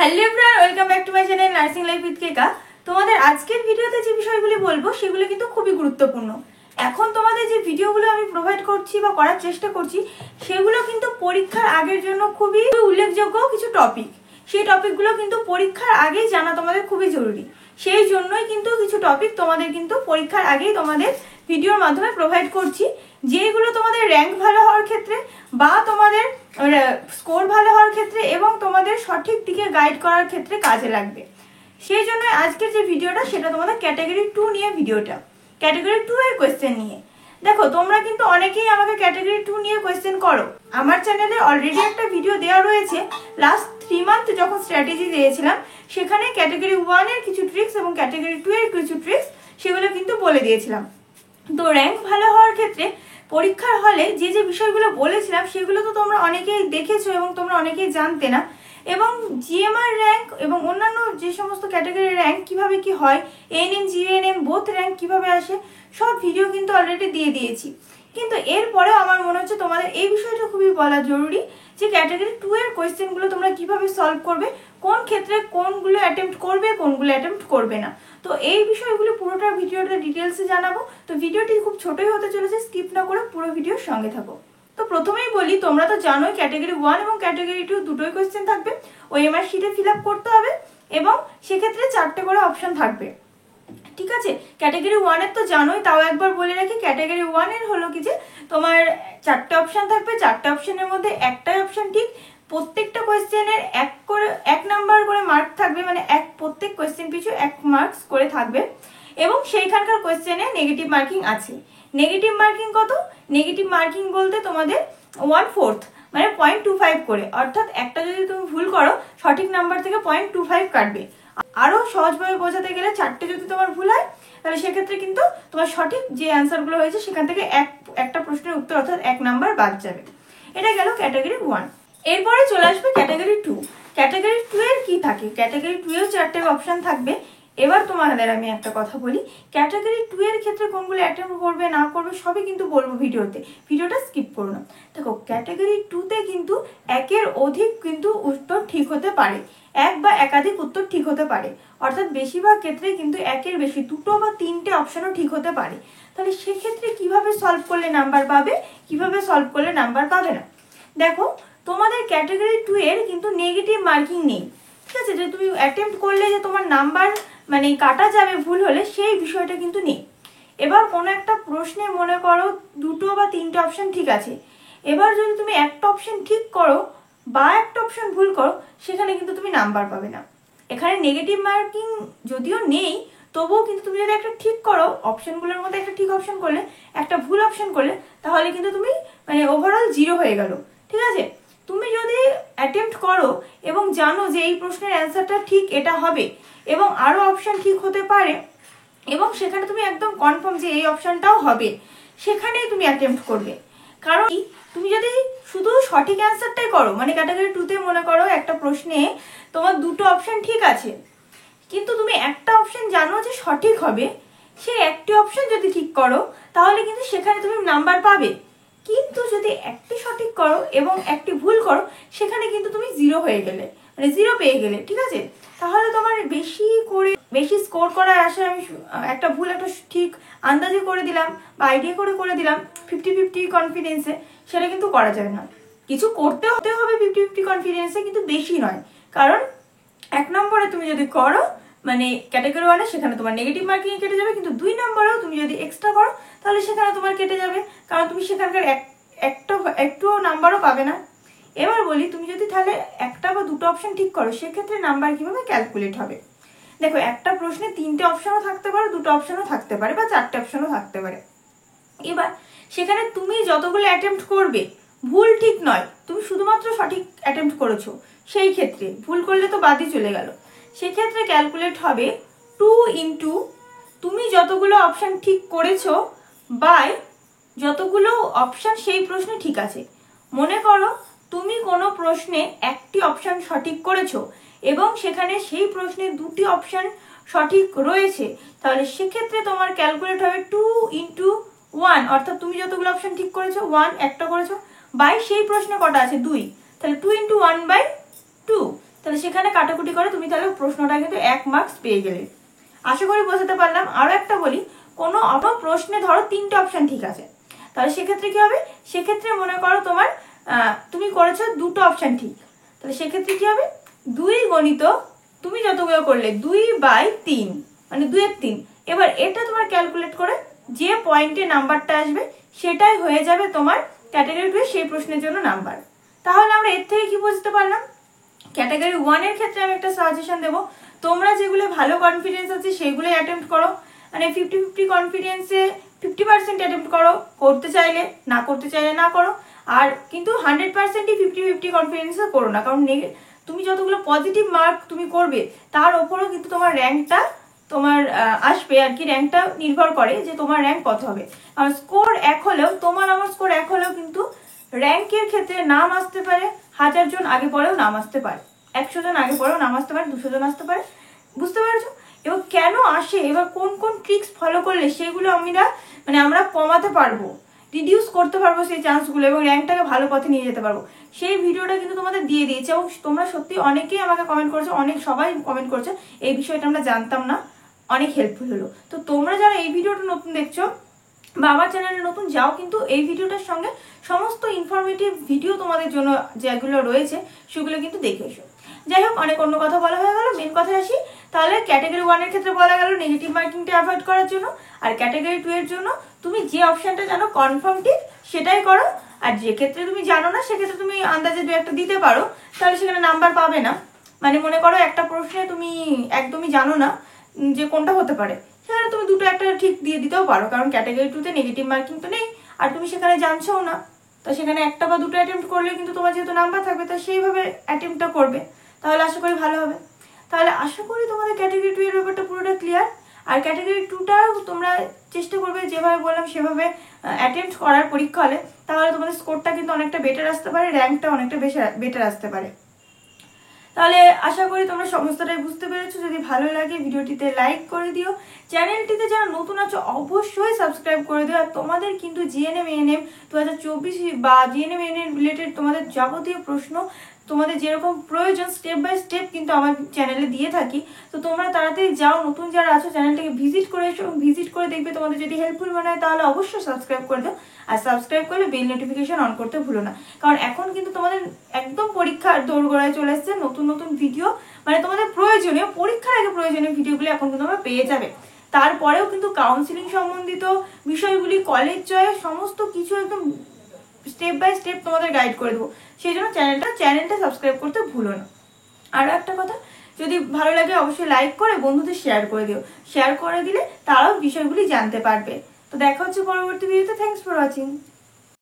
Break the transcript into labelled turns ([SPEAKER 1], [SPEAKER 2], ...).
[SPEAKER 1] Hello everyone, welcome back to my channel nursing life with Keka. তোমাদের আজকের ভিডিওতে যে বিষয়গুলি বলবো সেগুলো কিন্তু খুবই গুরুত্বপূর্ণ। এখন তোমাদের যে ভিডিওগুলো আমি প্রোভাইড করছি বা করার চেষ্টা করছি সেগুলো কিন্তু পরীক্ষার আগের জন্য খুবই উল্লেখযোগ্য কিছু টপিক। সেই টপিকগুলো কিন্তু পরীক্ষার আগেই জানা তোমাদের খুবই জরুরি। সেই জন্যই কিন্তু কিছু টপিক তোমাদের কিন্তু পরীক্ষার আগেই তোমাদের ভিডিওর মাধ্যমে প্রোভাইড করছি, যেগুলো তোমাদের র্যাঙ্ক ভালো হওয়ার ক্ষেত্রে বা তোমাদের স্কোর ভালো হওয়ার ক্ষেত্রে এবং তোমাদের সঠিক দিকে গাইড করার ক্ষেত্রে কাজে লাগবে। সেই জন্য আজকের যে ভিডিওটা সেটা তোমাদের ক্যাটাগরি 2 নিয়ে ভিডিওটা, ক্যাটাগরি 2 এর কোয়েশ্চেন নিয়ে। দেখো তোমরা কিন্তু অনেকেই আমাকে ক্যাটাগরি 2 নিয়ে কোয়েশ্চেন করো। আমার চ্যানেলে অলরেডি একটা ভিডিও দেওয়া রয়েছে, লাস্ট 3 মান্থ যখন স্ট্র্যাটেজি দিয়েছিলাম সেখানে ক্যাটাগরি 1 এর কিছু ট্রিক্স এবং ক্যাটাগরি 2 এর কিছু ট্রিক্স সেগুলো কিন্তু বলে দিয়েছিলাম। তো র্যাঙ্ক ভালো হওয়ার ক্ষেত্রে পরীক্ষার হলে যে যে বিষয়গুলো বলেছিলাম সেগুলো তো তোমরা অনেকেই দেখেছো এবং তোমরা অনেকেই জানতে না। এবং জিএমআর র্যাঙ্ক এবং অন্যান্য যে সমস্ত ক্যাটাগরির র্যাঙ্ক কিভাবে কি হয়, এএনএম জিএনএম বোথ র্যাঙ্ক কিভাবে আসে, সব ভিডিও কিন্তু অলরেডি দিয়ে দিয়েছি। কিন্তু এরপরেও আমার মনে হচ্ছে তোমাদের এই বিষয়টা খুবই বলা জরুরি যে ক্যাটাগরি 2 এর কোয়েশ্চেনগুলো তোমরা কিভাবে সলভ করবে, কোন ক্ষেত্রে কোনগুলো অ্যাটেম্প্ট করবে, কোনগুলো অ্যাটেম্প্ট করবে না। তো এই বিষয়গুলো পুরোটা ভিডিওটা ডিটেলসে জানাবো। তো ভিডিওটি খুব ছোটই হতে চলেছে, স্কিপ না করে পুরো ভিডিওর সঙ্গে থাকো। তো প্রথমেই বলি, তোমরা তো জানোই ক্যাটাগরি 1 এবং ক্যাটাগরি 2 দুটোই কোয়েশ্চেন থাকবে, ওএমআর শিটে ফিল আপ করতে হবে এবং সেক্ষেত্রে 4টে করে অপশন থাকবে। ঠিক আছে, ক্যাটাগরি 1 এর তো জানোই, তাও একবার বলে রাখি। ক্যাটাগরি 1 এর হলো কি যে তোমার 4টে অপশন থাকবে, 4টে অপশনের মধ্যে একটাই অপশন ঠিক। প্রত্যেকটা কোয়েশ্চেনের 1 নাম্বার করে মার্ক থাকবে, মানে প্রত্যেক কোয়েশ্চেন পিছু 1 মার্কস করে থাকবে এবং সেইখানকার কোয়েশ্চেনে নেগেটিভ মার্কিং আছে। নেগেটিভ মার্কিং কত? নেগেটিভ মার্কিং বলতে তোমাদের 1/4 মানে 0.25 করে, অর্থাৎ একটা যদি তুমি ভুল করো সঠিক নাম্বার থেকে 0.25 কাটবে। আরো সহজভাবে বোঝাতে গেলে 4টে যদি তোমার ভুল হয় তাহলে সেক্ষেত্রে কিন্তু তোমার সঠিক যে অ্যান্সারগুলো হয়েছে সেখান থেকে একটা প্রশ্নের উত্তর অর্থাৎ 1 নাম্বার বাদ যাবে। এটা গেল ক্যাটাগরি 1। এরপরে চলে আসবে ক্যাটাগরি 2। ক্যাটাগরি 2 এর কি থাকে? ক্যাটাগরি 2 এও 4টে অপশন থাকবে। এবার তোমাদের আমি একটা কথা বলি, ক্যাটাগরি 2 এর ক্ষেত্রে কোনগুলো অ্যাটেম্প করবে না করবে সবই কিন্তু বলবো ভিডিওতে, ভিডিওটা স্কিপ করো না। দেখো ক্যাটাগরি 2 তে কিন্তু একের অধিক কিন্তু উত্তর ঠিক হতে পারে, এক বা একাধিক উত্তর ঠিক হতে পারে, অর্থাৎ বেশিরভাগ ক্ষেত্রে কিন্তু একের বেশি 2টো বা 3টে অপশনও ঠিক হতে পারে। তাহলে সেক্ষেত্রে কিভাবে সলভ করলে নাম্বার পাবে, কিভাবে সলভ করলে নাম্বার পাবে না? দেখো তোমাদের ক্যাটাগরি 2 এর কিন্তু নেগেটিভ মার্কিং নেই। ঠিক আছে, যে তুমি অ্যাটেম্প্ট করলে যে তোমার নাম্বার মানে কাটা যাবে ভুল হলে, সেই বিষয়টা কিন্তু নেই। এবার কোনো একটা প্রশ্নে মনে করো 2টো বা 3টে অপশন ঠিক আছে, এবার যদি তুমি একটা অপশন ঠিক করো বা একটা অপশন ভুল করো সেখানে কিন্তু তুমি নাম্বার পাবে না। এখানে নেগেটিভ মার্কিং যদিও নেই তবুও কিন্তু তুমি যদি একটা ঠিক করো, অপশনগুলোর মধ্যে একটা ঠিক অপশন করলে একটা ভুল অপশন করলে, তাহলে কিন্তু তুমি মানে ওভারঅল 0 হয়ে গেল। ঠিক আছে, তুমি যদি অ্যাটেম্প্ট করো এবং জানো যে এই প্রশ্নের অ্যান্সারটা ঠিক এটা হবে এবং আরো অপশন ঠিক হতে পারে এবং সেখানে তুমি একদম কনফার্ম যে এই অপশনটাও হবে, সেখানেই তুমি অ্যাটেম্প্ট করবে। কারণ তুমি যদি শুধু সঠিক অ্যান্সারটাই করো, মানে ক্যাটাগরি 2 তে মনে করো একটা প্রশ্নে তোমার 2টো অপশন ঠিক আছে কিন্তু তুমি একটা অপশন জানো যে সঠিক হবে, সেই একটি অপশন যদি ঠিক করো তাহলে কিন্তু সেখানে তুমি নাম্বার পাবে। কিন্তু যদি একটি সঠিক করো এবং একটি ভুল করো সেখানে কিন্তু তুমি 0 হয়ে গেলে, মানে 0 পেয়ে গেলে। ঠিক আছে, তাহলে তোমার বেশি স্কোর করার আশা আমি একটা ভুল একটা ঠিক আন্দাজে করে দিলাম বা আইডিয়া করে দিলাম 50-50 কনফিডেন্সে, সেটা কিন্তু করা যাবে না। কিছু করতে হবে 50-50 কনফিডেন্সে, কিন্তু বেশি নয়। কারণ 1 নম্বরে তুমি যদি করো মানে ক্যাটাগরি 1 এ সেখানে তোমার নেগেটিভ মার্কিং কেটে যাবে, কিন্তু 2 নম্বরেও তুমি যদি এক্সট্রা করো তাহলে সেখানে তোমার কেটে যাবে, কারণ তুমি সেখানকার একটু নাম্বারও পাবে না। এবার বলি, তুমি যদি তাহলে একটা বা 2টো অপশন ঠিক করো সেক্ষেত্রে নাম্বার কিভাবে ক্যালকুলেট হবে? দেখো একটা প্রশ্নে 3টে অপশনও থাকতে পারে, 2টো অপশনও থাকতে পারে বা 4টে অপশনও থাকতে পারে। এবার সেখানে তুমি যতগুলো অ্যাটেম্প্ট করবে, ভুল ঠিক নয়, তুমি শুধুমাত্র সঠিক অ্যাটেম্প্ট করেছো, সেই ক্ষেত্রে ভুল করলে তো বাদই চলে গেল। সেক্ষেত্রে ক্যালকুলেট হবে 2 ইন্টু তুমি যতগুলো অপশন ঠিক করেছো বাই যতগুলো অপশন সেই প্রশ্নে ঠিক আছে। মনে করো তুমি কোনো প্রশ্নে একটি অপশন সঠিক করেছো এবং সেখানে সেই প্রশ্নে 2টি অপশন সঠিক রয়েছে, তাহলে সেক্ষেত্রে তোমার ক্যালকুলেট হবে 2 ইন্টু 1, অর্থাৎ তুমি যতগুলো অপশন ঠিক করেছো 1 একটা করেছো বাই সেই প্রশ্নে কটা আছে 2, তাহলে 2 ইন্টু 1/2। তাহলে সেখানে কাটাকুটি করে তুমি তাহলে প্রশ্নটা কিন্তু 1 মার্কস পেয়ে গেলে। আশা করি বোঝাতে পারলাম। আরো একটা বলি, কোনো প্রশ্নে ধরো 3টে অপশন ঠিক আছে, তাহলে সেক্ষেত্রে কি হবে, সেক্ষেত্রে মনে করো তোমার তুমি করেছো 2টো অপশন ঠিক, তাহলে সেক্ষেত্রে কি হবে 2 গণিত তুমি যতগুলো করলে 2/3 মানে 2/3। এবার এটা তোমার ক্যালকুলেট করে যে পয়েন্টে নাম্বারটা আসবে সেটাই হয়ে যাবে তোমার ক্যাটাগরি 2 সেই প্রশ্নের জন্য নাম্বার। তাহলে আমরা এর থেকে কি বুঝতে পারলাম, ক্যাটাগরি 1 এর ক্ষেত্রে আমি একটা সাজেশন দেবো, তোমরা যেগুলো ভালো কনফিডেন্স আছে সেগুলোই অ্যাটেম্প্ট করো, মানে 50-50 কনফিডেন্সে 50% অ্যাটেম্প্ট করো, করতে চাইলে না, করতে চাইলে না করো। আর কিন্তু 100%ই 50-50 কনফিডেন্সে করো না, কারণ তুমি যতগুলো পজিটিভ মার্ক তুমি করবে তার ওপরও কিন্তু তোমার র্যাঙ্কটা তোমার আসবে আর কি, র্যাঙ্কটা নির্ভর করে যে তোমার র্যাঙ্ক কত হবে। আর স্কোর 1 হলেও, তোমার আমার স্কোর 1 হলেও কিন্তু র্যাঙ্কের ক্ষেত্রে নাম আসতে পারে 1000 জন আগে পরেও নাম আসতে পারে, 100 জন আগে পরেও নাম আসতে পারে, 200 জন আসতে পারে। বুঝতে পেরেছো? এবার কেন আসে, এবার কোন কোন ট্রিক্স ফলো করলে সেগুলো আমরা কমাতে পারবো, রিডিউস করতে পারবো সেই চান্সগুলো, এবং র্যাঙ্কটাকে ভালো পথে নিয়ে যেতে পারবো, সেই ভিডিওটা কিন্তু তোমাদের দিয়ে দিয়েছে। এবং তোমরা সত্যি অনেকেই আমাকে কমেন্ট করেছো, সবাই কমেন্ট করেছো এই বিষয়টা আমরা জানতাম না, অনেক হেল্পফুল হলো। তো তোমরা যারা এই ভিডিওটা নতুন দেখছো বা আমার চ্যানেলে নতুন, যাও কিন্তু এই ভিডিওটার সঙ্গে সমস্ত ইনফরমেটিভ ভিডিও তোমাদের জন্য যেগুলো রয়েছে সেগুলো কিন্তু দেখে এসো। যাই হোক, অনেক অন্য কথা বলা হয়ে গেল, মেন কথায় আসি। তাহলে ক্যাটাগরি 1 এর ক্ষেত্রে বলা গেল নেগেটিভ মার্কিংটা অ্যাভয়েড করার জন্য, আর ক্যাটাগরি 2 এর জন্য তুমি যে অপশনটা জানো কনফার্ম ঠিক সেটাই করো, আর যে ক্ষেত্রে তুমি জানো না সেক্ষেত্রে তুমি আন্দাজে 2-1টা দিতে পারো, তাহলে সেখানে নাম্বার পাবে না। মানে মনে করো একটা প্রশ্নে তুমি একদমই জানো না যে কোনটা হতে পারে, সেখানে তুমি 2-1টা ঠিক দিয়ে দিতেও পারো, কারণ ক্যাটাগরি 2 তে নেগেটিভ মার্কিং তো নেই, আর তুমি সেখানে জানছোও না, তো সেখানে 1টা বা 2টো অ্যাটেম্প্ট করলে কিন্তু তোমার যেহেতু নাম্বার থাকবে, তো সেইভাবে অ্যাটেম্প্টটা করবে, তাহলে আশা করি ভালো হবে। তাহলে আশা করি তোমাদের ক্যাটাগরি 2 এর ব্যাপারটা পুরোটা ক্লিয়ার। আর ক্যাটাগরি 2টাও তোমরা চেষ্টা করবে যেভাবে বললাম সেভাবে অ্যাটেম্প্ট করার পরীক্ষা হলে, তাহলে তোমাদের স্কোরটা কিন্তু অনেকটা বেটার আসতে পারে, র্যাঙ্কটা অনেকটা বেশি বেটার আসতে পারে। তাহলে আশা করি তোমরা সমস্তটাই বুঝতে পেরেছো। যদি ভালো লাগে ভিডিওটিতে লাইক করে দিও, চ্যানেলটিতে যারা নতুন আছো অবশ্যই সাবস্ক্রাইব করে দিও। আর তোমাদের কিন্তু জিএনএম এএনএম 2024 বা জিএনএম এএনএম রিলেটেড তোমাদের যাবতীয় প্রশ্ন তোমাদের যেরকম প্রয়োজন স্টেপ বাই স্টেপ কিন্তু আমার চ্যানেলে দিয়ে থাকি। তো তোমরা তাড়াতাড়ি যাও, নতুন যারা আছো চ্যানেলটাকে ভিজিট করে এসো, ভিজিট করে দেখবে তোমাদের যদি হেল্পফুল মনে হয় তাহলে অবশ্যই সাবস্ক্রাইব করে দাও। আর সাবস্ক্রাইব করলে বেল নোটিফিকেশন অন করতে ভুলো না, কারণ এখন কিন্তু তোমাদের একদম পরীক্ষার দৌড়গোড়ায় চলে এসছে নতুন নতুন ভিডিও, মানে তোমাদের প্রয়োজনীয় পরীক্ষার আগে প্রয়োজনীয় ভিডিওগুলো এখন কিন্তু তোমরা পেয়ে যাবে। তারপরেও কিন্তু কাউন্সিলিং সম্বন্ধিত বিষয়গুলি, কলেজ চয়েস, সমস্ত কিছু একদম স্টেপ বাই স্টেপ তোমাদের গাইড করে দেবো। সেই জন্য চ্যানেলটা সাবস্ক্রাইব করতে ভুলো না। আরও একটা কথা, যদি ভালো লাগে অবশ্যই লাইক করে বন্ধুদের শেয়ার করে দিও, শেয়ার করে দিলে তারাও বিষয়গুলি জানতে পারবে। তো দেখা হচ্ছে পরবর্তী ভিডিওতে। Thanks for watching.